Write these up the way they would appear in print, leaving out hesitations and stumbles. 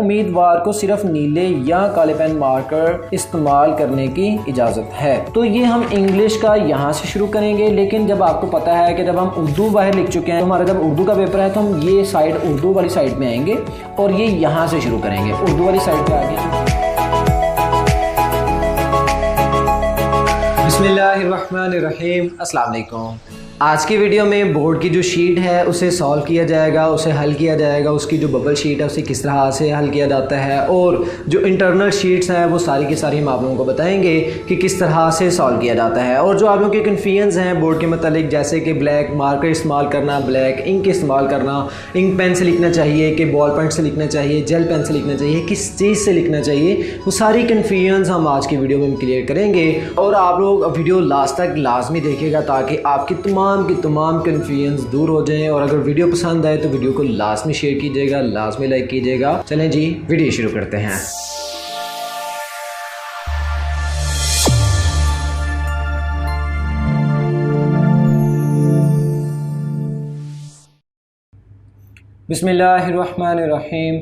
उम्मीदवार को सिर्फ नीले या काले पेन मार्कर इस्तेमाल करने की इजाज़त है। तो ये हम इंग्लिश का यहाँ से शुरू करेंगे, लेकिन जब आपको पता है कि जब हम उर्दू बाहर लिख चुके हैं, तो हमारा जब उर्दू का पेपर है तो हम ये साइड उर्दू वाली साइड में आएंगे और ये यहाँ से शुरू करेंगे। उर्दू वाली साइड पे आगे बिस्मिल्लाहिर्रहमानिर्रहीम, अस्सलाम वालेकुम। आज की वीडियो में बोर्ड की जो शीट है उसे सॉल्व किया जाएगा, उसे हल किया जाएगा। उसकी जो बबल शीट है उसे किस तरह से हल किया जाता है और जो इंटरनल शीट्स हैं वो सारी की सारी हम आप लोगों को बताएंगे कि किस तरह से सॉल्व किया जाता है। और जो आप लोगों के कन्फ्यूजन्स हैं बोर्ड के मतलब, जैसे कि ब्लैक मार्कर इस्तेमाल करना, ब्लैक इंक इस्तेमाल करना, इंक पेन से लिखना चाहिए कि बॉल पेन से लिखना चाहिए, जेल पेन से लिखना चाहिए, किस चीज़ से लिखना चाहिए, वो सारी कन्फ्यूजन्स हम आज की वीडियो में क्लियर करेंगे। और आप लोग वीडियो लास्ट तक लाजमी देखेगा ताकि आपकी तमाम कन्फ्यूजन्स दूर हो जाएं। और अगर वीडियो पसंद आए तो वीडियो को लाजमी शेयर कीजिएगा, लाजमी लाइक कीजिएगा। चलें जी, वीडियो शुरू करते हैं। बिस्मिल्लाहिर्रहमानिर्रहीम।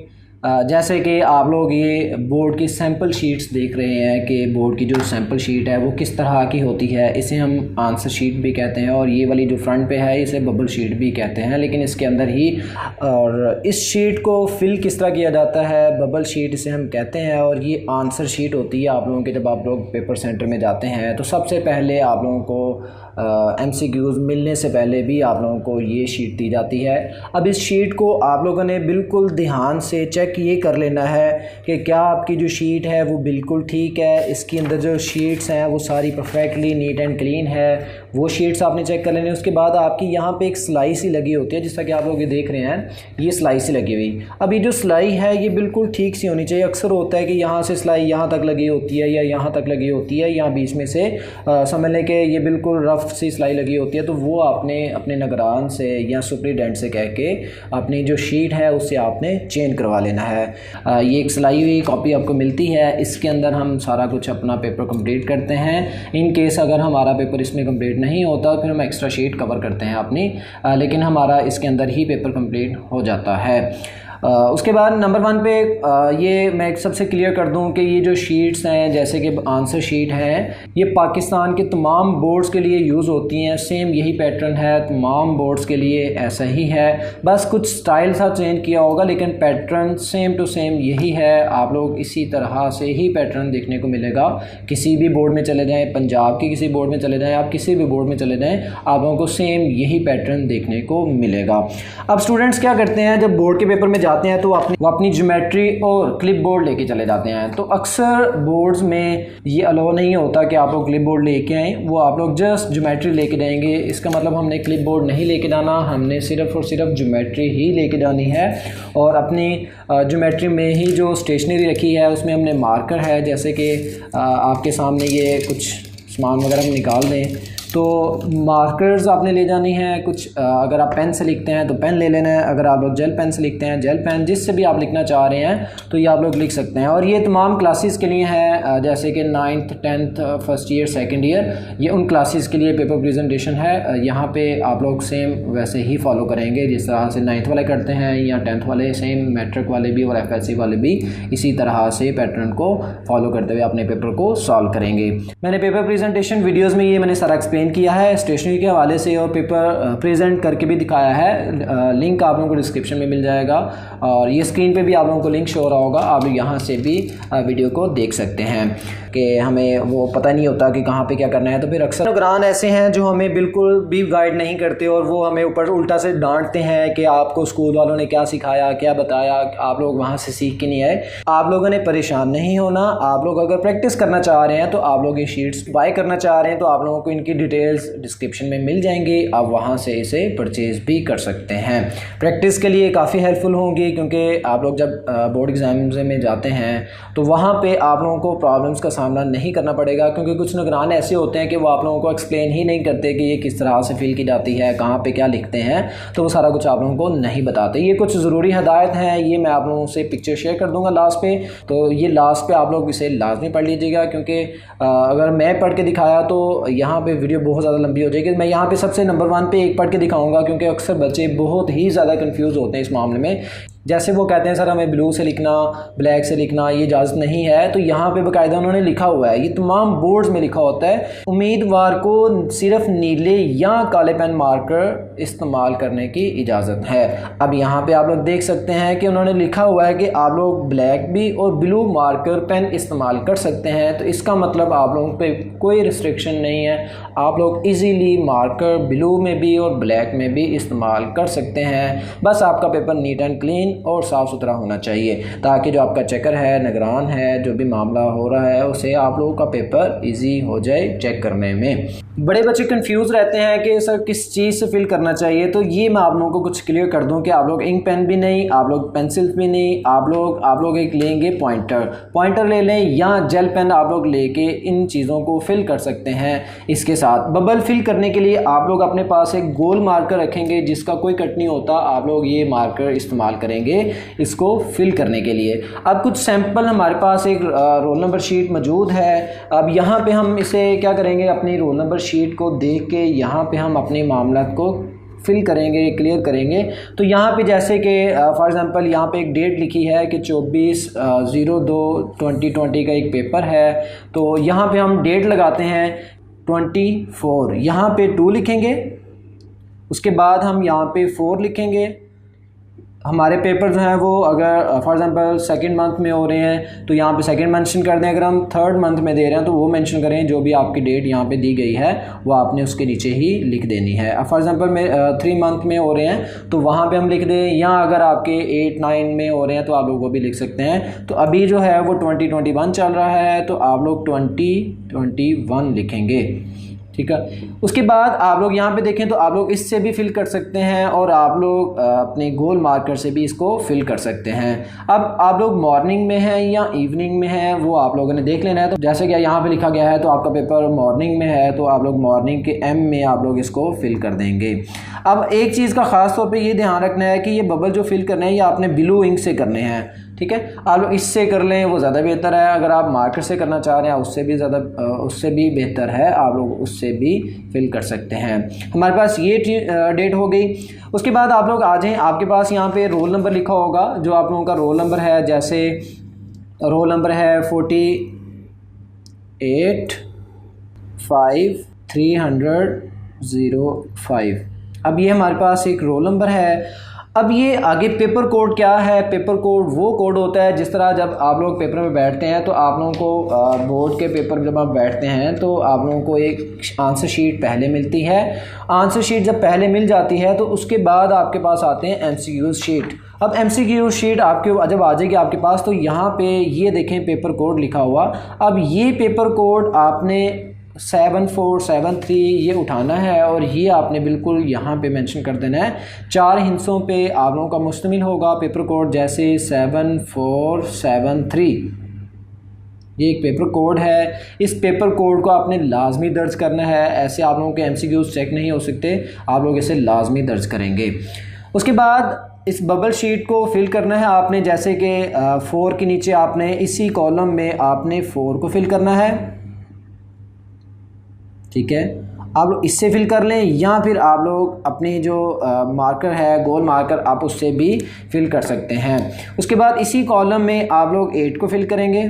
जैसे कि आप लोग ये बोर्ड की सैम्पल शीट्स देख रहे हैं कि बोर्ड की जो सैम्पल शीट है वो किस तरह की होती है। इसे हम आंसर शीट भी कहते हैं और ये वाली जो फ्रंट पे है इसे बबल शीट भी कहते हैं, लेकिन इसके अंदर ही और इस शीट को फिल किस तरह किया जाता है, बबल शीट इसे हम कहते हैं। और ये आंसर शीट होती है आप लोगों के, जब आप लोग पेपर सेंटर में जाते हैं तो सबसे पहले आप लोगों को MCQs मिलने से पहले भी आप लोगों को ये शीट दी जाती है। अब इस शीट को आप लोगों ने बिल्कुल ध्यान से चेक ये कर लेना है कि क्या आपकी जो शीट है वो बिल्कुल ठीक है, इसके अंदर जो शीट्स हैं वो सारी परफेक्टली नीट एंड क्लीन है, वो शीट्स आपने चेक कर लेनी। उसके बाद आपकी यहाँ पे एक सिलाई सी लगी होती है, जैसा कि आप लोग ये देख रहे हैं, ये सिलाई सी लगी हुई। अब ये जो सिलाई है ये बिल्कुल ठीक सी होनी चाहिए। अक्सर होता है कि यहाँ से सिलाई यहाँ तक लगी होती है या यहाँ तक लगी होती है, यहाँ बीच में से समझ लें कि ये बिल्कुल रफ सी सिलाई लगी होती है, तो वो आपने अपने निगरान से या सुपरिटेंडेंट से कह के अपनी जो शीट है उससे आपने चेंज करवा लेना है। ये एक सिलाई हुई कॉपी आपको मिलती है, इसके अंदर हम सारा कुछ अपना पेपर कंप्लीट करते हैं। इन केस अगर हमारा पेपर इसमें कंप्लीट नहीं होता फिर हम एक्स्ट्रा शीट कवर करते हैं अपनी, लेकिन हमारा इसके अंदर ही पेपर कंप्लीट हो जाता है। उसके बाद नंबर 1 पे ये मैं सबसे क्लियर कर दूं कि ये जो शीट्स हैं जैसे कि आंसर शीट है ये पाकिस्तान के तमाम बोर्ड्स के लिए यूज़ होती हैं। सेम यही पैटर्न है तमाम बोर्ड्स के लिए, ऐसा ही है, बस कुछ स्टाइल सा चेंज किया होगा लेकिन पैटर्न सेम टू सेम यही है। आप लोग इसी तरह से ही पैटर्न देखने को मिलेगा। किसी भी बोर्ड में चले जाएँ, पंजाब के किसी बोर्ड में चले जाएँ, आप किसी भी बोर्ड में चले जाएँ, आप लोगों को सेम यही पैटर्न देखने को मिलेगा। अब स्टूडेंट्स क्या करते हैं, जब बोर्ड के पेपर में जाते हैं तो वो अपनी ज्योमेट्री और क्लिप बोर्ड लेके चले जाते हैं। तो अक्सर बोर्ड्स में ये अलाउ नहीं होता कि आप लोग क्लिप बोर्ड लेके आएँ, वो आप लोग जस्ट ज्योमेट्री लेके जाएंगे। इसका मतलब हमने क्लिप बोर्ड नहीं लेके जाना, हमने सिर्फ और सिर्फ ज्योमेट्री ही लेके जानी है। और अपनी ज्योमेट्री में ही जो स्टेशनरी रखी है उसमें हमने मार्कर है, जैसे कि आपके सामने ये कुछ सामान वगैरह हम निकाल दें तो मार्कर्स आपने ले जानी है। कुछ अगर आप पेन से लिखते हैं तो पेन ले लेना है, अगर आप लोग जेल पेन से लिखते हैं जेल पेन, जिससे भी आप लिखना चाह रहे हैं तो ये आप लोग लिख सकते हैं। और ये तमाम क्लासेस के लिए है, जैसे कि 9th 10th first year second year, ये उन क्लासेस के लिए पेपर प्रेजेंटेशन है। यहाँ पे आप लोग सेम वैसे ही फॉलो करेंगे जिस तरह से 9th वाले करते हैं या 10th वाले, सेम मैट्रिक वाले भी और FSC वाले भी इसी तरह से पैटर्न को फॉलो करते हुए अपने पेपर को सॉल्व करेंगे। मैंने पेपर प्रेजेंटेशन वीडियोज़ में ये मैंने सारा एक्सप्लेन किया है स्टेशनरी के हवाले से और पेपर प्रेजेंट करके भी दिखाया है। लिंक आप लोगों को डिस्क्रिप्शन में मिल जाएगा और ये स्क्रीन पे भी आप लोगों को लिंक शो हो रहा होगा, आप यहाँ से भी वीडियो को देख सकते हैं कि हमें वो पता नहीं होता कि कहाँ पे क्या करना है। तो फिर अक्सर निगरान ऐसे हैं जो हमें बिल्कुल भी गाइड नहीं करते और वो हमें ऊपर उल्टा से डांटते हैं कि आपको स्कूल वालों ने क्या सिखाया, क्या बताया, आप लोग वहाँ से सीख के नहीं आए। आप लोगों ने परेशान नहीं होना। आप लोग अगर प्रैक्टिस करना चाह रहे हैं तो आप लोग ये शीट्स बाय करना चाह रहे हैं तो आप लोगों को इनकी डिटेल्स डिस्क्रिप्शन में मिल जाएंगी, आप वहाँ से इसे परचेज़ भी कर सकते हैं। प्रैक्टिस के लिए काफ़ी हेल्पफुल होंगी क्योंकि आप लोग जब बोर्ड एग्जाम्स में जाते हैं तो वहाँ पे आप लोगों को प्रॉब्लम्स का सामना नहीं करना पड़ेगा, क्योंकि कुछ निगरान ऐसे होते हैं कि वो आप लोगों को एक्सप्लेन ही नहीं करते कि ये किस तरह से फिल की जाती है, कहाँ पे क्या लिखते हैं, तो वो सारा कुछ आप लोगों को नहीं बताते। ये कुछ ज़रूरी हदायत हैं, ये मैं आप लोगों से पिक्चर शेयर कर दूँगा लास्ट पे, तो ये लास्ट पे आप लोग इसे लाजमी पढ़ लीजिएगा, क्योंकि अगर मैं पढ़ के दिखाया तो यहाँ पे वीडियो बहुत ज़्यादा लंबी हो जाएगी। मैं यहाँ पे सबसे नंबर 1 पे एक पढ़ के दिखाऊंगा, क्योंकि अक्सर बच्चे बहुत ही ज़्यादा कंफ्यूज होते हैं इस मामले में। जैसे वो कहते हैं सर हमें ब्लू से लिखना, ब्लैक से लिखना ये इजाज़त नहीं है, तो यहाँ पे बाकायदा उन्होंने लिखा हुआ है, ये तमाम बोर्ड्स में लिखा होता है, उम्मीदवार को सिर्फ नीले या काले पेन मार्कर इस्तेमाल करने की इजाज़त है। अब यहाँ पे आप लोग देख सकते हैं कि उन्होंने लिखा हुआ है कि आप लोग ब्लैक भी और ब्लू मार्कर पेन इस्तेमाल कर सकते हैं, तो इसका मतलब आप लोगों पे कोई रिस्ट्रिक्शन नहीं है, आप लोग इजीली मार्कर ब्लू में भी और ब्लैक में भी इस्तेमाल कर सकते हैं। बस आपका पेपर नीट एंड क्लीन और साफ़ सुथरा होना चाहिए, ताकि जो आपका चेकर है, निगरान है, जो भी मामला हो रहा है उसे आप लोगों का पेपर ईजी हो जाए चेक करने में। बड़े बच्चे कंफ्यूज रहते हैं कि सर किस चीज़ से फिल करना चाहिए, तो ये मैं आप लोगों को कुछ क्लियर कर दूं कि आप लोग इंक पेन भी नहीं, आप लोग पेंसिल भी नहीं, आप लोग एक लेंगे पॉइंटर ले लें या जेल पेन आप लोग लेके इन चीज़ों को फिल कर सकते हैं। इसके साथ बबल फिल करने के लिए आप लोग अपने पास एक गोल मार्कर रखेंगे जिसका कोई कट नहीं होता, आप लोग ये मार्कर इस्तेमाल करेंगे इसको फिल करने के लिए। अब कुछ सैंपल हमारे पास एक रोल नंबर शीट मौजूद है। अब यहाँ पे हम इसे क्या करेंगे, अपनी रोल नंबर शीट को देख के यहाँ पे हम अपने मामला को फिल करेंगे, क्लियर करेंगे। तो यहाँ पे जैसे कि फॉर एग्ज़ाम्पल यहाँ पे एक डेट लिखी है कि 24/02/2020 का एक पेपर है, तो यहाँ पे हम डेट लगाते हैं 24, यहाँ पे 2 लिखेंगे, उसके बाद हम यहाँ पे 4 लिखेंगे। हमारे पेपर जो हैं वो अगर फॉर एग्ज़ाम्पल सेकंड मंथ में हो रहे हैं तो यहाँ पे सेकंड मेंशन कर दें, अगर हम थर्ड मंथ में दे रहे हैं तो वो मेंशन करें, जो भी आपकी डेट यहाँ पे दी गई है वो आपने उसके नीचे ही लिख देनी है। अब फॉर एग्ज़ाम्पल में 3 मंथ में हो रहे हैं तो वहाँ पे हम लिख दें, या अगर आपके 8-9 में हो रहे हैं तो आप लोग वो भी लिख सकते हैं। तो अभी जो है वो 2021 चल रहा है तो आप लोग 2021 लिखेंगे, ठीक है। उसके बाद आप लोग यहाँ पे देखें तो आप लोग इससे भी फिल कर सकते हैं और आप लोग अपने गोल मार्कर से भी इसको फिल कर सकते हैं। अब आप लोग मॉर्निंग में हैं या इवनिंग में हैं वो आप लोगों ने देख लेना है। तो जैसे कि यहाँ पे लिखा गया है तो आपका पेपर मॉर्निंग में है तो आप लोग मॉर्निंग के एम में आप लोग इसको फिल कर देंगे। अब एक चीज़ का ख़ास तौर पे ये ध्यान रखना है कि ये बबल जो फिल करने हैं ये आपने ब्लू इंक से करने हैं, ठीक है। आप लोग इससे कर लें वो ज़्यादा बेहतर है, अगर आप मार्कर से करना चाह रहे हैं उससे भी बेहतर है, आप लोग उससे भी फिल कर सकते हैं। हमारे पास ये डेट हो गई। उसके बाद आप लोग आ जाएं, आपके पास यहाँ पे रोल नंबर लिखा होगा, जो आप लोगों का रोल नंबर है, जैसे रोल नंबर है 485305। अब ये हमारे पास एक रोल नंबर है। अब ये आगे पेपर कोड क्या है, पेपर कोड वो कोड होता है जिस तरह जब आप लोग पेपर में बैठते हैं तो आप लोगों को बोर्ड के पेपर जब आप बैठते हैं तो आप लोगों को एक आंसर शीट पहले मिलती है। आंसर शीट जब पहले मिल जाती है तो उसके बाद आपके पास आते हैं एमसीक्यू शीट। अब एमसीक्यू शीट आपके जब आ जाएगी आपके पास तो यहाँ पे ये देखें पेपर कोड लिखा हुआ। अब ये पेपर कोड आपने 7473 ये उठाना है और ये आपने बिल्कुल यहाँ पे मेंशन कर देना है। 4 हिस्सों पे आप लोगों का मुश्तमिल होगा पेपर कोड, जैसे 7473 ये एक पेपर कोड है। इस पेपर कोड को आपने लाजमी दर्ज करना है, ऐसे आप लोगों के एमसीक्यूज़ चेक नहीं हो सकते, आप लोग इसे लाजमी दर्ज करेंगे। उसके बाद इस बबल शीट को फिल करना है आपने, जैसे कि 4 के नीचे आपने इसी कॉलम में आपने 4 को फिल करना है, ठीक है। आप लोग इससे फिल कर लें या फिर आप लोग अपनी जो मार्कर है गोल मार्कर आप उससे भी फिल कर सकते हैं। उसके बाद इसी कॉलम में आप लोग 8 को फिल करेंगे,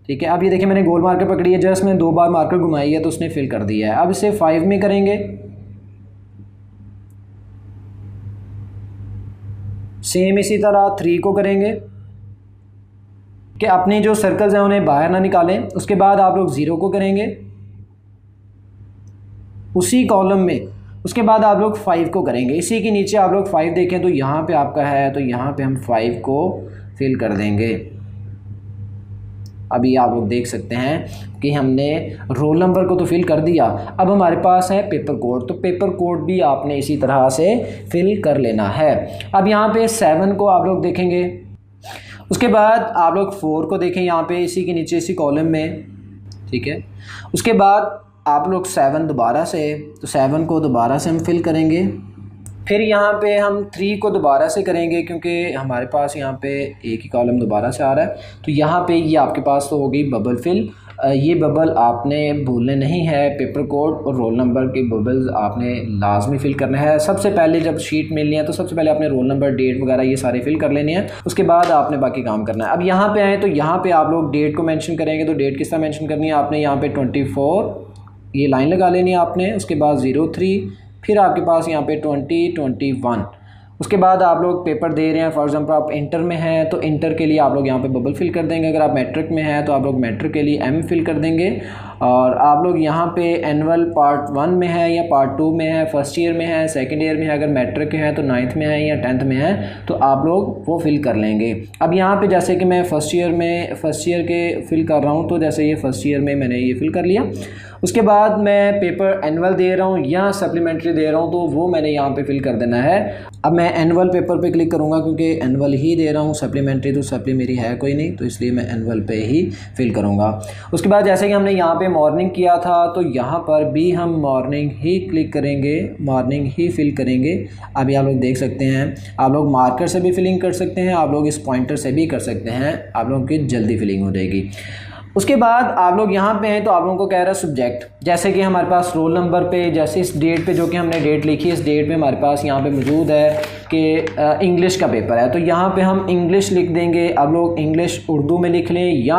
ठीक है। अब ये देखिए मैंने गोल मार्कर पकड़ी है, जस्ट मैंने 2 बार मार्कर घुमाई है तो उसने फिल कर दिया है। अब इसे 5 में करेंगे, सेम इसी तरह 3 को करेंगे कि अपने जो सर्कल्स हैं उन्हें बाहर ना निकालें। उसके बाद आप लोग 0 को करेंगे उसी कॉलम में। उसके बाद आप लोग 5 को करेंगे, इसी के नीचे आप लोग 5 देखें तो यहाँ पे आपका है तो यहाँ पे हम 5 को फिल कर देंगे। अभी आप लोग देख सकते हैं कि हमने रोल नंबर को तो फिल कर दिया, अब हमारे पास है पेपर कोड, तो पेपर कोड भी आपने इसी तरह से फिल कर लेना है। अब यहाँ पे 7 को आप लोग देखेंगे, उसके बाद आप लोग 4 को देखें यहाँ पे इसी के नीचे इसी कॉलम में, ठीक है। उसके बाद आप लोग 7 दोबारा से, तो 7 को दोबारा से हम फिल करेंगे। फिर यहाँ पे हम 3 को दोबारा से करेंगे क्योंकि हमारे पास यहाँ पे एक ही कॉलम दोबारा से आ रहा है, तो यहाँ पे ये आपके पास तो हो गई बबल फिल। ये बबल आपने भूलने नहीं है। पेपर कोड और रोल नंबर के बबल्स आपने लाजमी फ़िल करना है। सबसे पहले जब शीट मिलनी है तो सबसे पहले आपने रोल नंबर, डेट वगैरह ये सारे फिल कर लेने हैं, उसके बाद आपने बाकी काम करना है। अब यहाँ पे आए तो यहाँ पे आप लोग डेट को मेंशन करेंगे, तो डेट किस तरह मेंशन करनी है, आपने यहाँ पे 24 ये लाइन लगा लेनी है आपने, उसके बाद 03, फिर आपके पास यहाँ पे 2021, उसके बाद आप लोग पेपर दे रहे हैं। फॉर एग्जांपल आप इंटर में हैं तो इंटर के लिए आप लोग यहाँ पे बबल फिल कर देंगे। अगर आप मैट्रिक में हैं तो आप लोग मैट्रिक के लिए एम फिल कर देंगे। और आप लोग यहाँ पे एनुअल पार्ट 1 में है या पार्ट 2 में है, फर्स्ट ईयर में है, सेकंड ईयर में है, अगर मैट्रिक के हैं तो 9th में है या 10th में है, तो आप लोग वो फिल कर लेंगे। अब यहाँ पे जैसे कि मैं फर्स्ट ईयर के फिल कर रहा हूँ, तो जैसे ये फर्स्ट ईयर में मैंने ये फिल कर लिया। उसके बाद मैं पेपर एनुअल दे रहा हूँ या सप्लीमेंट्री दे रहा हूँ, तो वो मैंने यहाँ पे फिल कर देना है। अब मैं एनुअल पेपर पे क्लिक करूँगा क्योंकि एनुअल ही दे रहा हूँ, सप्लीमेंट्री तो सप्ली मेरी है कोई नहीं, तो इसलिए मैं एनुअल पे ही फिल करूँगा। उसके बाद जैसे कि हमने यहाँ पे मॉर्निंग किया था तो यहाँ पर भी हम मॉर्निंग ही क्लिक करेंगे, मॉर्निंग ही फिल करेंगे। अभी आप लोग देख सकते हैं, आप लोग मार्कर से भी फिलिंग कर सकते हैं, आप लोग इस पॉइंटर से भी कर सकते हैं, आप लोगों की जल्दी फिलिंग हो जाएगी। उसके बाद आप लोग यहाँ पे हैं तो आप लोगों को कह रहा है सब्जेक्ट, जैसे कि हमारे पास रोल नंबर पे, जैसे इस डेट पे जो कि हमने डेट लिखी है, इस डेट पे हमारे पास यहाँ पे मौजूद है कि इंग्लिश का पेपर है, तो यहाँ पे हम इंग्लिश लिख देंगे। आप लोग इंग्लिश उर्दू में लिख लें या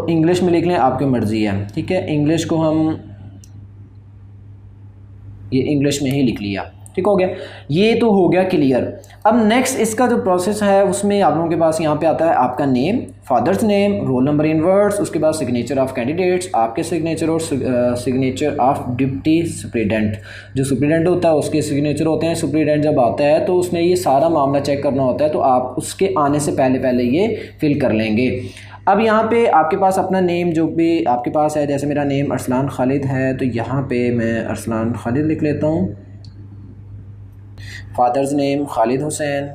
इंग्लिश में लिख लें, आपकी मर्ज़ी है, ठीक है। इंग्लिश को हम ये इंग्लिश में ही लिख लिया, ठीक हो गया। ये तो हो गया क्लियर। अब नेक्स्ट इसका जो प्रोसेस है उसमें आप लोगों के पास यहाँ पे आता है आपका name, father's name, roll number in words, उसके बाद सिग्नेचर ऑफ कैंडिडेट्स, आपके सिग्नेचर और सिग्नेचर ऑफ डिप्टी सुप्रीडेंट। जो सुप्रीडेंट होता है उसके सिग्नेचर होते हैं। सुप्रीडेंट जब आता है तो उसने ये सारा मामला चेक करना होता है, तो आप उसके आने से पहले ये फिल कर लेंगे। अब यहाँ पे आपके पास अपना नेम जो भी आपके पास है, जैसे मेरा नेम अरसलान खालिद है, तो यहाँ पे मैं अरसलान खालिद लिख लेता हूँ। Father's name Khalid Hussain.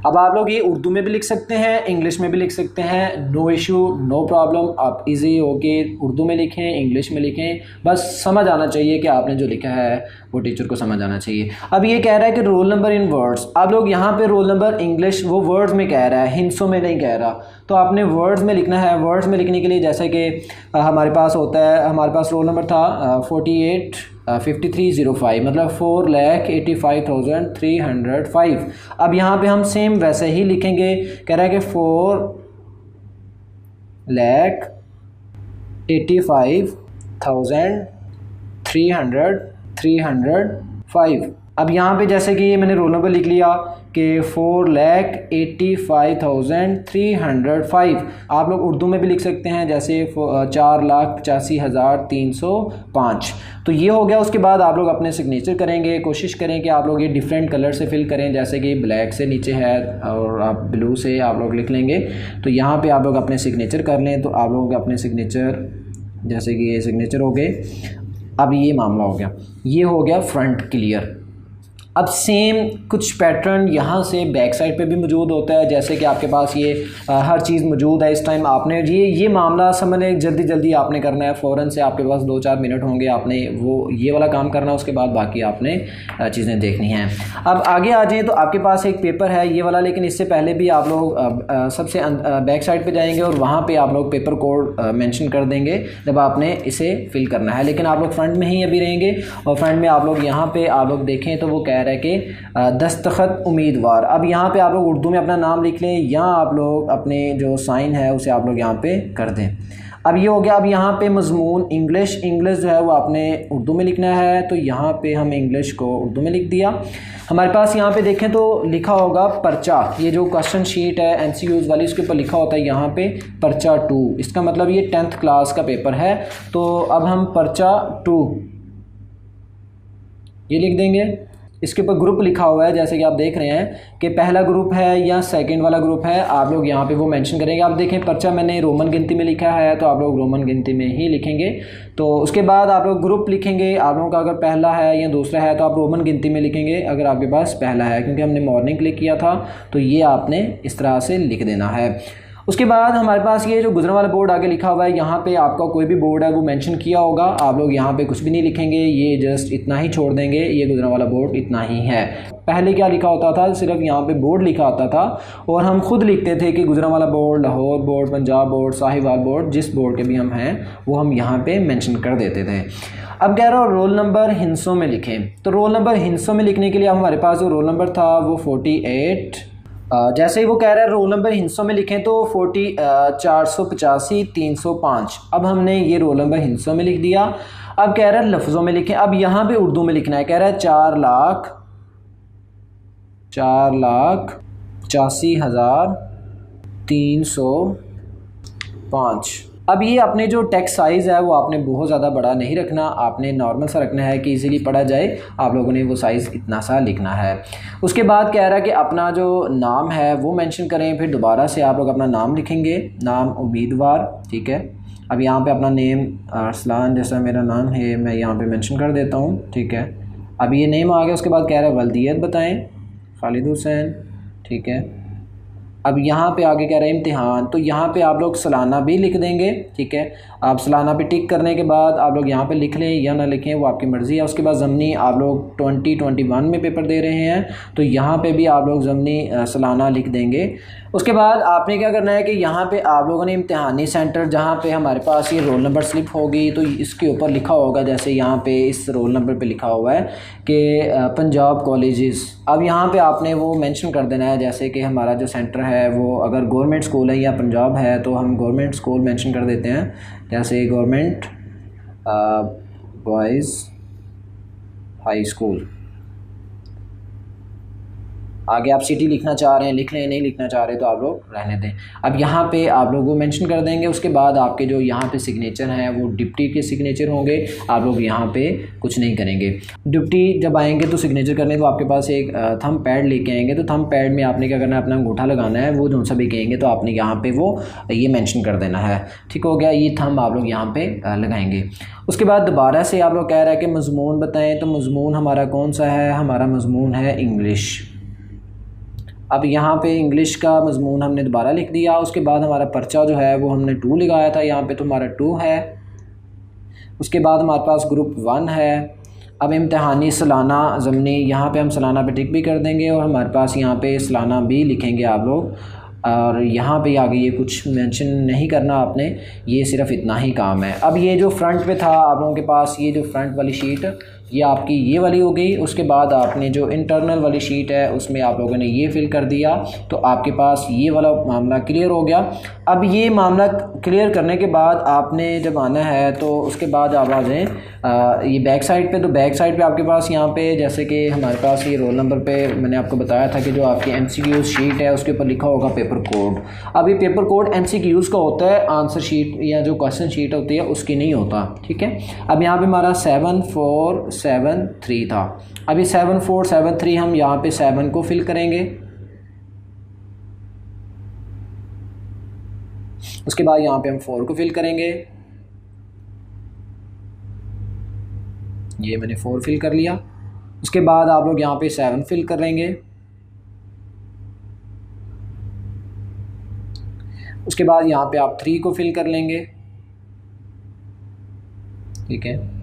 अब आप लोग ये उर्दू में भी लिख सकते हैं, इंग्लिश में भी लिख सकते हैं, नो इशू, नो प्रॉब्लम। आप इजी होके उर्दू में लिखें, इंग्लिश में लिखें, बस समझ आना चाहिए कि आपने जो लिखा है वो टीचर को समझ आना चाहिए। अब ये कह रहा है कि रोल नंबर इन वर्ड्स, आप लोग यहाँ पे रोल नंबर इंग्लिश वो वर्ड्स में कह रहा है, हिंसों में नहीं कह रहा, तो आपने वर्ड्स में लिखना है। वर्ड्स में लिखने के लिए जैसे कि हमारे पास होता है, हमारे पास रोल नंबर था 485305, मतलब 4,85,305। अब यहाँ पे हम सेम वैसे ही लिखेंगे। कह रहा है कि 4,85,305। अब यहाँ पे जैसे कि ये मैंने रोल नंबर लिख लिया कि 4,85,305। आप लोग उर्दू में भी लिख सकते हैं, जैसे 4,85,305। तो ये हो गया। उसके बाद आप लोग अपने सिग्नेचर करेंगे। कोशिश करें कि आप लोग ये डिफरेंट कलर से फिल करें, जैसे कि ब्लैक से नीचे है और आप ब्लू से आप लोग लिख लेंगे। तो यहाँ पे आप लोग अपने सिग्नेचर कर लें, तो आप लोग अपने सिग्नेचर, जैसे कि ये सिग्नेचर हो गए। अब ये मामला हो गया, ये हो गया फ्रंट क्लियर। अब सेम कुछ पैटर्न यहाँ से बैक साइड पे भी मौजूद होता है, जैसे कि आपके पास ये हर चीज़ मौजूद है। इस टाइम आपने ये मामला समझने जल्दी आपने करना है, फ़ौरन से आपके पास 2-4 मिनट होंगे, आपने वो ये वाला काम करना है, उसके बाद बाकी आपने चीज़ें देखनी हैं। अब आगे आ जाएँ तो आपके पास एक पेपर है ये वाला, लेकिन इससे पहले भी आप लोग सबसे बैक साइड पर जाएँगे और वहाँ पर आप लोग पेपर कोड मैंशन कर देंगे जब आपने इसे फिल करना है। लेकिन आप लोग फ्रंट में ही अभी रहेंगे और फ्रंट में आप लोग यहाँ पर आप लोग देखें तो वो कह रहा है कि दस्तखत उम्मीदवार। अब यहाँ पे आप लोग उर्दू में अपना नाम लिख लें या आप लोग अपने जो साइन है उसे आप लोग यहाँ पे कर दें। अब ये हो गया। अब यहाँ पे मजमून इंग्लिश जो है वो आपने उर्दू में लिखना है, तो यहाँ पे हम इंग्लिश को उर्दू में लिख दिया। हमारे पास यहाँ पे देखें तो लिखा होगा पर्चा, ये जो क्वेश्चन शीट है MCQs वाली, उसके ऊपर लिखा होता है यहाँ पे पर्चा 2। इसका मतलब ये 10th क्लास का पेपर है। तो अब हम पर्चा 2 ये लिख देंगे। इसके ऊपर ग्रुप लिखा हुआ है, जैसे कि आप देख रहे हैं कि पहला ग्रुप है या सेकंड वाला ग्रुप है, आप लोग यहाँ पे वो मेंशन करेंगे। आप देखें पर्चा मैंने रोमन गिनती में लिखा है, तो आप लोग रोमन गिनती में ही लिखेंगे। तो उसके बाद आप लोग ग्रुप लिखेंगे। आप लोगों का अगर पहला है या दूसरा है तो आप रोमन गिनती में लिखेंगे, अगर आपके पास पहला है, क्योंकि हमने मॉर्निंग क्लिक किया था, तो ये आपने इस तरह से लिख देना है। उसके बाद हमारे पास ये जो गुजरन वाला बोर्ड आगे लिखा हुआ है, यहाँ पे आपका कोई भी बोर्ड है वो मेंशन किया होगा। आप लोग यहाँ पे कुछ भी नहीं लिखेंगे, ये जस्ट इतना ही छोड़ देंगे, ये गुजरन वाला बोर्ड इतना ही है। पहले क्या लिखा होता था, सिर्फ यहाँ पे बोर्ड लिखा होता था और हम खुद लिखते थे कि Gujranwala board, Lahore board, Punjab board, Sahiwal board, जिस बोर्ड के भी हम हैं वो हम यहाँ पे मेंशन कर देते थे। अब कह रहा हूँ रोल नंबर हिंसों में लिखें, तो रोल नंबर हिंसों में लिखने के लिए हमारे पास जो रोल नंबर था वो 48, जैसे ही वो कह रहा है रोल नंबर हिंसों में लिखें तो 485 305। अब हमने ये रोल नंबर हिंसों में लिख दिया। अब कह रहा है लफ्ज़ों में लिखें, अब यहाँ पे उर्दू में लिखना है। कह रहा है 4,85,305। अब ये अपने जो टेक्स्ट साइज़ है वो आपने बहुत ज़्यादा बड़ा नहीं रखना, आपने नॉर्मल सा रखना है कि इजीली पढ़ा जाए। आप लोगों ने वो साइज़ इतना सा लिखना है। उसके बाद कह रहा है कि अपना जो नाम है वो मेंशन करें। फिर दोबारा से आप लोग अपना नाम लिखेंगे, नाम उम्मीदवार, ठीक है। अब यहाँ पे अपना नेम अरसलान जैसा मेरा नाम है मैं यहाँ पे मेंशन कर देता हूँ, ठीक है। अब ये नेम आ गया। उसके बाद कह रहा है वल्दियत बताएँ, खालिद हुसैन, ठीक है। अब यहाँ पे आगे कह रहे हैं इम्तिहान, तो यहाँ पे आप लोग सालाना भी लिख देंगे, ठीक है। आप सालाना पे टिक करने के बाद आप लोग यहाँ पे लिख लें या ना लिखें वो आपकी मर्ज़ी है। उसके बाद ज़मनी आप लोग 2021 में पेपर दे रहे हैं तो यहाँ पे भी आप लोग ज़मनी सालाना लिख देंगे। उसके बाद आपने क्या करना है कि यहाँ पे आप लोगों ने इम्तिहानी सेंटर जहाँ पे हमारे पास ये रोल नंबर स्लिप होगी तो इसके ऊपर लिखा होगा, जैसे यहाँ पे इस रोल नंबर पे लिखा हुआ है कि पंजाब कॉलेजेस। अब यहाँ पे आपने वो मेंशन कर देना है, जैसे कि हमारा जो सेंटर है वो अगर गवर्नमेंट स्कूल है या पंजाब है तो हम गवर्नमेंट स्कूल मेंशन कर देते हैं, जैसे गवर्नमेंट बॉयज़ हाई स्कूल। आगे आप सिटी लिखना चाह रहे हैं लिख लें, नहीं लिखना चाह रहे तो आप लोग रहने दें। अब यहाँ पे आप लोग वो मेंशन कर देंगे। उसके बाद आपके जो यहाँ पे सिग्नेचर हैं वो डिप्टी के सिग्नेचर होंगे, आप लोग यहाँ पे कुछ नहीं करेंगे। डिप्टी जब आएंगे तो सिग्नेचर करने तो आपके पास एक थंब पैड लेके आएंगे, तो थंब पैड में आपने क्या करना है, अपना अंगूठा लगाना है। वो जो सा भी कहेंगे तो आपने यहाँ पर वो ये मैंशन कर देना है, ठीक हो गया। ये थंब आप लोग यहाँ पर लगाएंगे। उसके बाद दोबारा से आप लोग कह रहे हैं कि मज़मून बताएँ, तो मज़मून हमारा कौन सा है, हमारा मज़मून है इंग्लिश। अब यहाँ पे इंग्लिश का मज़मून हमने दोबारा लिख दिया। उसके बाद हमारा पर्चा जो है वो हमने 2 लगाया था, यहाँ पे तो हमारा 2 है। उसके बाद हमारे पास ग्रुप 1 है। अब इम्तिहानी सालाना ज़मनी, यहाँ पे हम सालाना पे टिक भी कर देंगे और हमारे पास यहाँ पे सालाना भी लिखेंगे आप लोग। और यहाँ पे आगे ये कुछ मेंशन नहीं करना आपने, ये सिर्फ इतना ही काम है। अब ये जो फ्रंट पे था आप लोगों के पास, ये जो फ्रंट वाली शीट ये आपकी ये वाली हो गई। उसके बाद आपने जो इंटरनल वाली शीट है उसमें आप लोगों ने ये फिल कर दिया तो आपके पास ये वाला मामला क्लियर हो गया। अब ये मामला क्लियर करने के बाद आपने जब आना है तो उसके बाद आप आ जाएँ ये बैक साइड पे। तो बैक साइड पे आपके पास यहाँ पे जैसे कि हमारे पास ये रोल नंबर पे मैंने आपको बताया था कि जो आपकी MCQ शीट है उसके ऊपर लिखा होगा पेपर कोड। अब ये पेपर कोड MCQs का होता है, आंसर शीट या जो क्वेश्चन शीट होती है उसकी नहीं होता, ठीक है। अब यहाँ पे हमारा 7473 था। अभी 7473 हम यहाँ पे 7 को फिल करेंगे। उसके बाद यहाँ पे हम 4 को फिल करेंगे। ये मैंने 4 फिल कर लिया। उसके बाद आप लोग यहाँ पे 7 फिल करेंगे। उसके बाद यहाँ पे आप 3 को फिल कर लेंगे, ठीक है।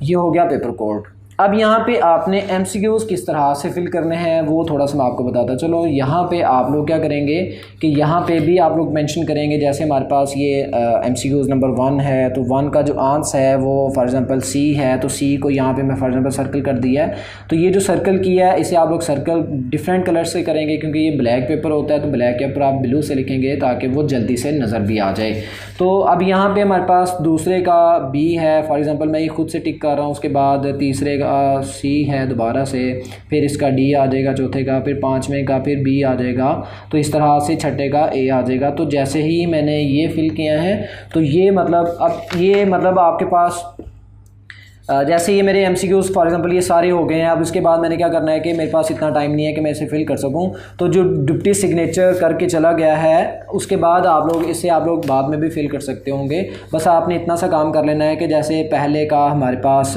ये हो गया पेपर कोड। अब यहाँ पे आपने MCQs किस तरह से फिल करने हैं वो थोड़ा सा मैं आपको बताता चलो। यहाँ पे आप लोग क्या करेंगे कि यहाँ पे भी आप लोग मेंशन करेंगे, जैसे हमारे पास ये MCQs नंबर 1 है तो 1 का जो आंसर है वो फॉर एग्जांपल C है, तो C को यहाँ पे मैं फॉर एग्जांपल सर्कल कर दिया है। तो ये जो सर्कल किया है इसे आप लोग सर्कल डिफरेंट कलर से करेंगे क्योंकि ये ब्लैक पेपर होता है, तो ब्लैक के ऊपर आप ब्लू से लिखेंगे ताकि वो जल्दी से नज़र भी आ जाए। तो अब यहाँ पर हमारे पास दूसरे का B है, फॉर एग्ज़ाम्पल मैं ये खुद से टिक कर रहा हूँ। उसके बाद तीसरे C है दोबारा से, फिर इसका D आ जाएगा चौथे का, फिर 5वें का फिर B आ जाएगा, तो इस तरह से छठे का A आ जाएगा। तो जैसे ही मैंने ये फिल किया है तो ये मतलब अब ये मतलब आपके पास जैसे ये मेरे MCQs फॉर एग्जांपल ये सारे हो गए हैं। अब उसके बाद मैंने क्या करना है कि मेरे पास इतना टाइम नहीं है कि मैं इसे फिल कर सकूं, तो जो डिप्टी सिग्नेचर करके चला गया है उसके बाद आप लोग इसे आप लोग बाद में भी फिल कर सकते होंगे। बस आपने इतना सा काम कर लेना है कि जैसे पहले का हमारे पास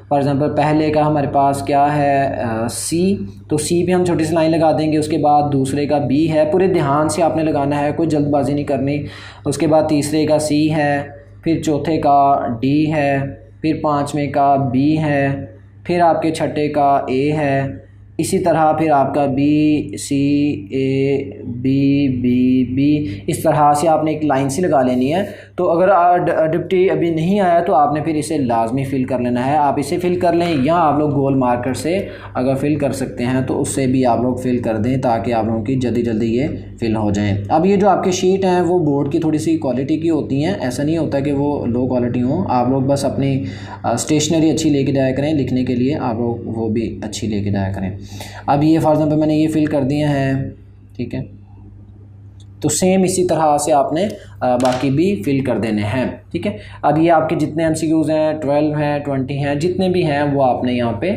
फॉर एग्जांपल पहले का हमारे पास क्या है C, तो C पे हम छोटी सी लाइन लगा देंगे। उसके बाद दूसरे का B है, पूरे ध्यान से आपने लगाना है, कोई जल्दबाजी नहीं करनी। उसके बाद तीसरे का C है, फिर चौथे का D है, फिर पाँचवें का बी है, फिर आपके छठे का ए है, इसी तरह फिर आपका B C A B B B, इस तरह से आपने एक लाइन सी लगा लेनी है। तो अगर डिप्टी अभी नहीं आया तो आपने फिर इसे लाजमी फ़िल कर लेना है। आप इसे फ़िल कर लें या आप लोग गोल मार्कर से अगर फ़िल कर सकते हैं तो उससे भी आप लोग फ़िल कर दें ताकि आप लोगों की जल्दी जल्दी ये फ़िल हो जाएं। अब ये जो आपके शीट हैं वो बोर्ड की थोड़ी सी क्वालिटी की होती हैं, ऐसा नहीं होता कि वो लो क्वालिटी हो। आप लोग बस अपनी स्टेशनरी अच्छी लेके जाया करें, लिखने के लिए आप लोग वो भी अच्छी लेके जाया करें। अब ये फॉर एग्जाम्पल मैंने ये फ़िल कर दिए हैं, ठीक है। तो सेम इसी तरह से आपने बाकी भी फ़िल कर देने हैं, ठीक है। अब ये आपके जितने MCQs हैं 12 हैं 20 हैं, जितने भी हैं वो आपने यहाँ पे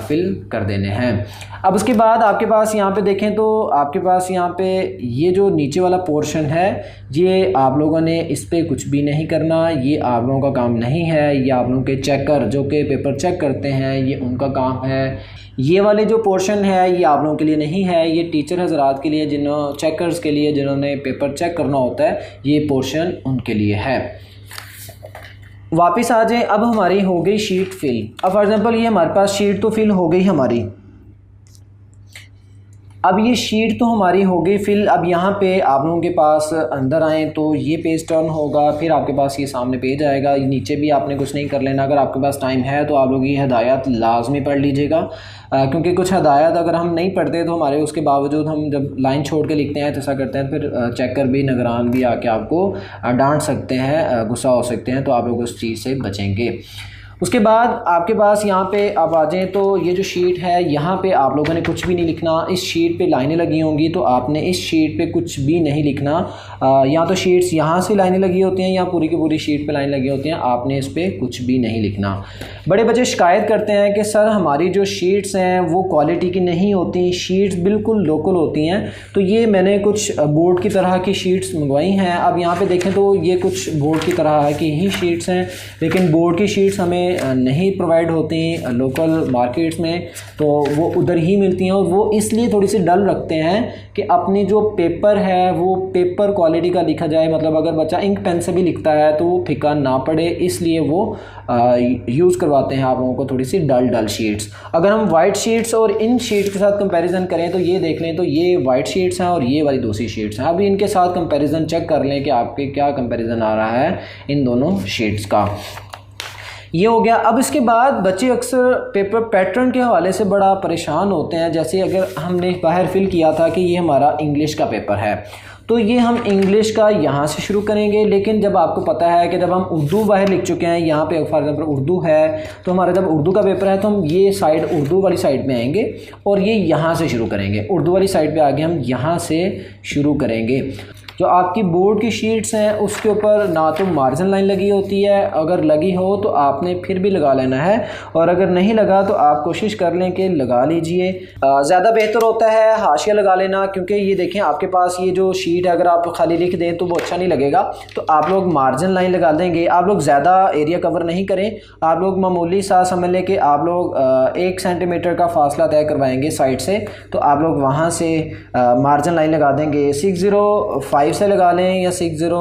फ़िल कर देने हैं। अब उसके बाद आपके पास यहाँ पे देखें तो आपके पास यहाँ पे ये जो नीचे वाला पोर्शन है ये आप लोगों ने इस पर कुछ भी नहीं करना, ये आप लोगों का काम नहीं है। ये आप लोगों के चेकर जो कि पेपर चेक करते हैं ये उनका काम है। ये वाले जो पोर्शन है ये आप लोगों के लिए नहीं है, ये टीचर हजरात के लिए, चेकर्स के लिए, जिन्होंने पेपर चेक करना होता है, ये पोर्शन उनके लिए है। वापस आ जाए। अब हमारी हो गई शीट फिल। अब फॉर एग्जांपल ये हमारे पास शीट तो फिल हो गई हमारी। अब ये शीट तो हमारी हो गई फिल। अब यहाँ पे आप लोगों के पास अंदर आएँ तो ये पेज टर्न होगा, फिर आपके पास ये सामने पेज आएगा। नीचे भी आपने कुछ नहीं कर लेना। अगर आपके पास टाइम है तो आप लोग ये हदायत लाजमी पढ़ लीजिएगा, क्योंकि कुछ हदायत अगर हम नहीं पढ़ते तो हमारे उसके बावजूद हम जब लाइन छोड़ के लिखते हैं तो ऐसा करते हैं, फिर चेकर भी निगरान भी आके आपको डांट सकते हैं, गुस्सा हो सकते हैं। तो आप लोग उस चीज़ से बचेंगे। उसके बाद आपके पास यहाँ पे आप आ जाएँ तो ये जो शीट है यहाँ पे आप लोगों ने कुछ भी नहीं लिखना। इस शीट पे लाइनें लगी होंगी तो आपने इस शीट पे कुछ भी नहीं लिखना। या तो शीट्स यहाँ से लाइनें लगी होती हैं या पूरी की पूरी शीट पे लाइन लगी होती हैं, आपने इस पर कुछ भी नहीं लिखना। बड़े बच्चे शिकायत करते हैं कि सर हमारी जो शीट्स हैं वो क्वालिटी की नहीं होती, शीट्स बिल्कुल लोकल होती हैं। तो ये मैंने कुछ बोर्ड की तरह की शीट्स मंगवाई हैं। अब यहाँ पर देखें तो ये कुछ बोर्ड की तरह की ही शीट्स हैं, लेकिन बोर्ड की शीट्स हमें नहीं प्रोवाइड होती लोकल मार्केट्स में, तो वो उधर ही मिलती हैं। और वो इसलिए थोड़ी सी डल रखते हैं कि अपनी जो पेपर है वो पेपर क्वालिटी का लिखा जाए, मतलब अगर बच्चा इंक पेन से भी लिखता है तो वो फीका ना पड़े, इसलिए वो यूज़ करवाते हैं आप लोगों को थोड़ी सी डल शीट्स। अगर हम वाइट शीट्स और इन शीट्स के साथ कंपैरिजन करें तो ये देख लें तो ये वाइट शीट्स हैं और ये वाली दूसरी शीट्स हैं। अभी इनके साथ कंपैरिजन चेक कर लें कि आपके क्या कंपैरिजन आ रहा है इन दोनों शीट्स का। ये हो गया। अब इसके बाद बच्चे अक्सर पेपर पैटर्न के हवाले से बड़ा परेशान होते हैं। जैसे अगर हमने बाहर फिल किया था कि ये हमारा इंग्लिश का पेपर है तो ये हम इंग्लिश का यहाँ से शुरू करेंगे, लेकिन जब आपको पता है कि जब हम उर्दू बाहर लिख चुके हैं, यहाँ पे फॉर एग्जाम्पल उर्दू है तो हमारा जब उर्दू का पेपर है तो हम ये साइड उर्दू वाली साइड में आएंगे और ये यहाँ से शुरू करेंगे। उर्दू वाली साइड पे आगे हम यहाँ से शुरू करेंगे। जो आपकी बोर्ड की शीट्स हैं उसके ऊपर ना तो मार्जिन लाइन लगी होती है, अगर लगी हो तो आपने फिर भी लगा लेना है, और अगर नहीं लगा तो आप कोशिश कर लें कि लगा लीजिए। ज़्यादा बेहतर होता है हाशिया लगा लेना, क्योंकि ये देखें आपके पास ये जो शीट है अगर आप खाली लिख दें तो वो अच्छा नहीं लगेगा। तो आप लोग मार्जिन लाइन लगा देंगे। आप लोग ज़्यादा एरिया कवर नहीं करें, आप लोग मामूली सा समझ लें कि आप लोग 1 सेंटीमीटर का फासला तय करवाएंगे साइड से, तो आप लोग वहाँ से मार्जिन लाइन लगा देंगे। 605 से लगा लें या 60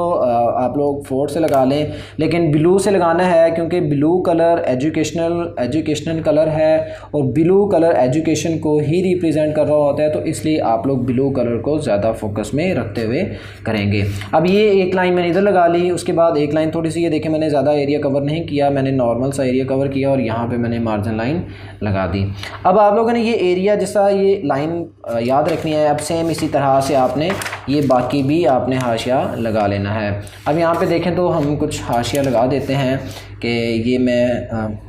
आप लोग 4 से लगा लें, लेकिन ब्लू से लगाना है क्योंकि ब्लू कलर एजुकेशनल कलर है और ब्लू कलर एजुकेशन को ही रिप्रेजेंट कर रहा होता है, तो इसलिए आप लोग ब्लू कलर को ज़्यादा फोकस में रखते हुए करेंगे। अब ये एक लाइन मैंने इधर लगा ली, उसके बाद एक लाइन थोड़ी सी ये देखें मैंने ज़्यादा एरिया कवर नहीं किया, मैंने नॉर्मल सा एरिया कवर किया और यहाँ पे मैंने मार्जिन लाइन लगा दी। अब आप लोगों ने ये एरिया जैसा ये लाइन याद रखनी है। अब सेम इसी तरह से आपने ये बाकी भी आपने हाशिया लगा लेना है। अब यहाँ पे देखें तो हम कुछ हाशिया लगा देते हैं कि ये मैं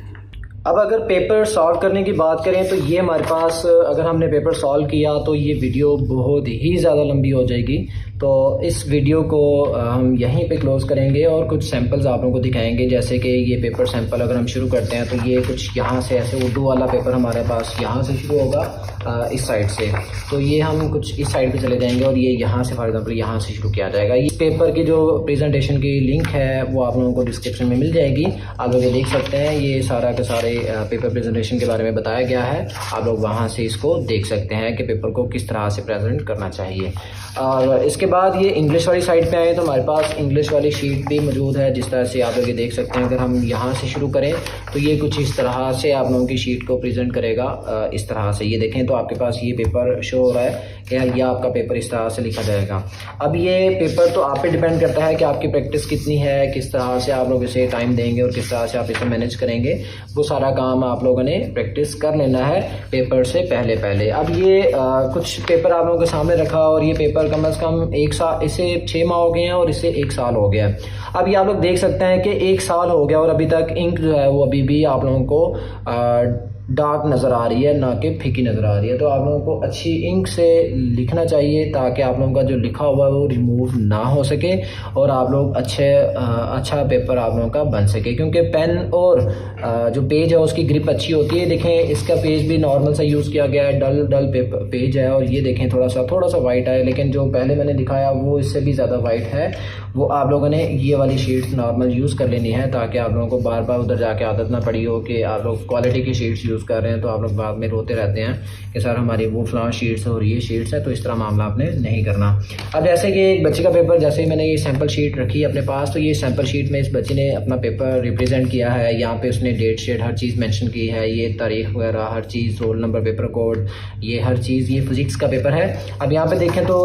अब अगर पेपर सॉल्व करने की बात करें तो ये हमारे पास अगर हमने पेपर सॉल्व किया तो ये वीडियो बहुत ही ज़्यादा लंबी हो जाएगी, तो इस वीडियो को हम यहीं पे क्लोज़ करेंगे और कुछ सैंपल्स आप लोगों को दिखाएंगे। जैसे कि ये पेपर सैंपल अगर हम शुरू करते हैं तो ये कुछ यहाँ से ऐसे उर्दू वाला पेपर हमारे पास यहाँ से शुरू होगा इस साइड से, तो ये हम कुछ इस साइड पे चले जाएंगे और ये यहाँ से फॉर एग्जांपल यहाँ से शुरू किया जाएगा। इस पेपर की जो प्रेजेंटेशन की लिंक है वो आप लोगों को डिस्क्रिप्शन में मिल जाएगी, आप लोग ये देख सकते हैं। ये सारा के सारे पेपर प्रेजेंटेशन के बारे में बताया गया है, आप लोग वहाँ से इसको देख सकते हैं कि पेपर को किस तरह से प्रेजेंट करना चाहिए। और इसके इसके बाद ये इंग्लिश वाली साइड पे आए तो हमारे पास इंग्लिश वाली शीट भी मौजूद है, जिस तरह से आप लोग ये देख सकते हैं। अगर हम यहाँ से शुरू करें तो ये कुछ इस तरह से आप लोगों की शीट को प्रेजेंट करेगा। इस तरह से ये देखें तो आपके पास ये पेपर शो हो रहा है कि ये आपका पेपर इस तरह से लिखा जाएगा। अब ये पेपर तो आप पे डिपेंड करता है कि आपकी प्रैक्टिस कितनी है, किस तरह से आप लोग इसे टाइम देंगे और किस तरह से आप इसे मैनेज करेंगे। वो सारा काम आप लोगों ने प्रैक्टिस कर लेना है पेपर से पहले। अब ये कुछ पेपर आप लोगों के सामने रखा और ये पेपर कम से कम 1 साल, इसे 6 माह हो गए हैं और इसे 1 साल हो गया है। अब ये आप लोग देख सकते हैं कि 1 साल हो गया और अभी तक इंक जो है वो अभी भी आप लोगों को डार्क नज़र आ रही है, ना कि फीकी नज़र आ रही है। तो आप लोगों को अच्छी इंक से लिखना चाहिए ताकि आप लोगों का जो लिखा हुआ है वो रिमूव ना हो सके और आप लोग अच्छा पेपर आप लोगों का बन सके। क्योंकि पेन और जो पेज है उसकी ग्रिप अच्छी होती है। देखें इसका पेज भी नॉर्मल सा यूज़ किया गया है, डल पेज है और ये देखें थोड़ा सा वाइट है, लेकिन जो पहले मैंने दिखाया वो इससे भी ज़्यादा वाइट है। वो आप लोगों ने ये वाली शीट्स नॉर्मल यूज़ कर लेनी है ताकि आप लोगों को बार बार उधर जाके आदत ना पड़ी हो कि आप लोग क्वालिटी की शीट्स यूज़ कर रहे हैं तो आप लोग बाद में रोते रहते हैं कि सर हमारी वो फलां शीट्स और ये शीट्स है। तो इस तरह मामला आपने नहीं करना। अब जैसे कि एक बच्चे का पेपर, जैसे ही मैंने ये सैम्पल शीट रखी अपने पास, तो ये सैम्पल शीट में इस बच्चे ने अपना पेपर रिप्रेजेंट किया है। यहाँ पे उसने डेट शीट हर चीज़ मेंशन की है, ये तारीख वगैरह हर चीज़, रोल नंबर, पेपर कोड, ये हर चीज़। ये फिज़िक्स का पेपर है। अब यहाँ पे देखें तो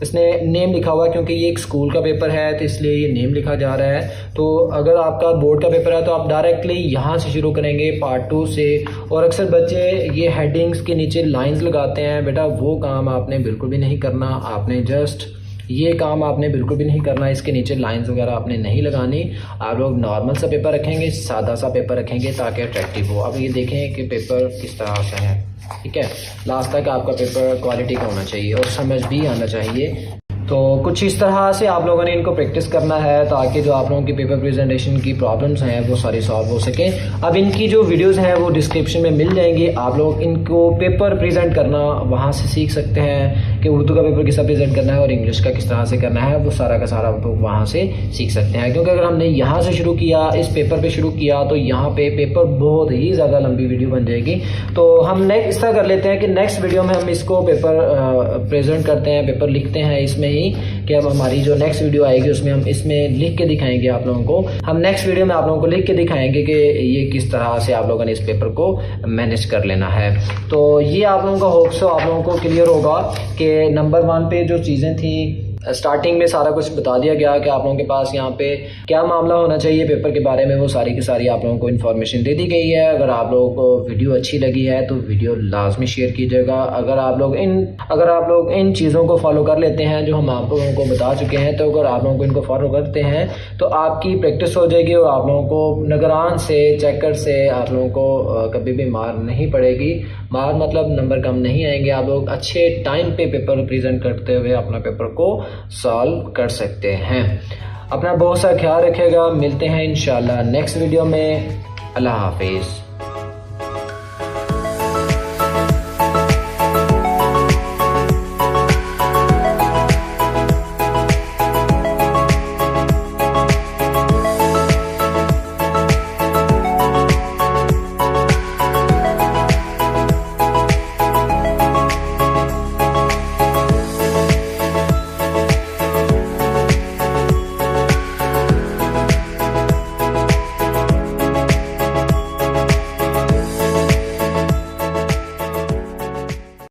इसने नेम लिखा हुआ है, क्योंकि ये एक स्कूल का पेपर है तो इसलिए ये नेम लिखा जा रहा है। तो अगर आपका बोर्ड का पेपर है तो आप डायरेक्टली यहाँ से शुरू करेंगे पार्ट 2 से। और अक्सर बच्चे ये हेडिंग्स के नीचे लाइंस लगाते हैं, बेटा वो काम आपने बिल्कुल भी नहीं करना। आपने ये काम आपने बिल्कुल भी नहीं करना, इसके नीचे लाइंस वगैरह आपने नहीं लगानी। आप लोग नॉर्मल सा पेपर रखेंगे, सादा सा पेपर रखेंगे ताकि अट्रैक्टिव हो। अब ये देखें कि पेपर किस तरह से है, ठीक है। लास्ट तक आपका पेपर क्वालिटी का होना चाहिए और समझ भी आना चाहिए। तो कुछ इस तरह से आप लोगों ने इनको प्रैक्टिस करना है ताकि जो आप लोगों की पेपर प्रेजेंटेशन की प्रॉब्लम्स हैं वो सारी सॉल्व हो सके। अब इनकी जो वीडियोस हैं वो डिस्क्रिप्शन में मिल जाएंगी। आप लोग इनको पेपर प्रेजेंट करना वहाँ से सीख सकते हैं कि उर्दू का पेपर किस तरह प्रेजेंट करना है और इंग्लिश का किस तरह से करना है। वो सारा का सारा आप लोग वहाँ से सीख सकते हैं। क्योंकि अगर हमने यहाँ से शुरू किया, इस पेपर पर शुरू किया, तो यहाँ पे पेपर बहुत ही ज़्यादा लंबी वीडियो बन जाएगी। तो हम नेक्स्ट इस तरह कर लेते हैं कि नेक्स्ट वीडियो में हम इसको पेपर प्रेजेंट करते हैं, पेपर लिखते हैं इसमें कि अब हमारी जो नेक्स्ट वीडियो आएगी उसमें हम इसमें लिख के दिखाएंगे आप लोगों को। हम नेक्स्ट वीडियो में आप लोगों को लिख के दिखाएंगे कि ये किस तरह से आप लोगों ने इस पेपर को मैनेज कर लेना है। तो ये आप लोगों का होप सो आप लोगों को क्लियर होगा कि नंबर 1 पे जो चीज़ें थी स्टार्टिंग में सारा कुछ बता दिया गया कि आप लोगों के पास यहाँ पे क्या मामला होना चाहिए पेपर के बारे में, वो सारी की सारी आप लोगों को इन्फॉर्मेशन दे दी गई है। अगर आप लोगों को वीडियो अच्छी लगी है तो वीडियो लाजमी शेयर कीजिएगा। अगर आप लोग इन चीज़ों को फॉलो कर लेते हैं जो हम आप लोगों को बता चुके हैं, तो अगर आप लोगों को इनको फॉलो करते हैं तो आपकी प्रैक्टिस हो जाएगी और आप लोगों को निगरान से, चेकर से आप लोगों को कभी भी मार नहीं पड़ेगी। मार मतलब नंबर कम नहीं आएंगे। आप लोग अच्छे टाइम पे पेपर प्रेजेंट करते हुए अपना पेपर को सॉल्व कर सकते हैं। अपना बहुत सा ख्याल रखिएगा। मिलते हैं इंशाल्लाह नेक्स्ट वीडियो में। अल्लाह हाफिज़।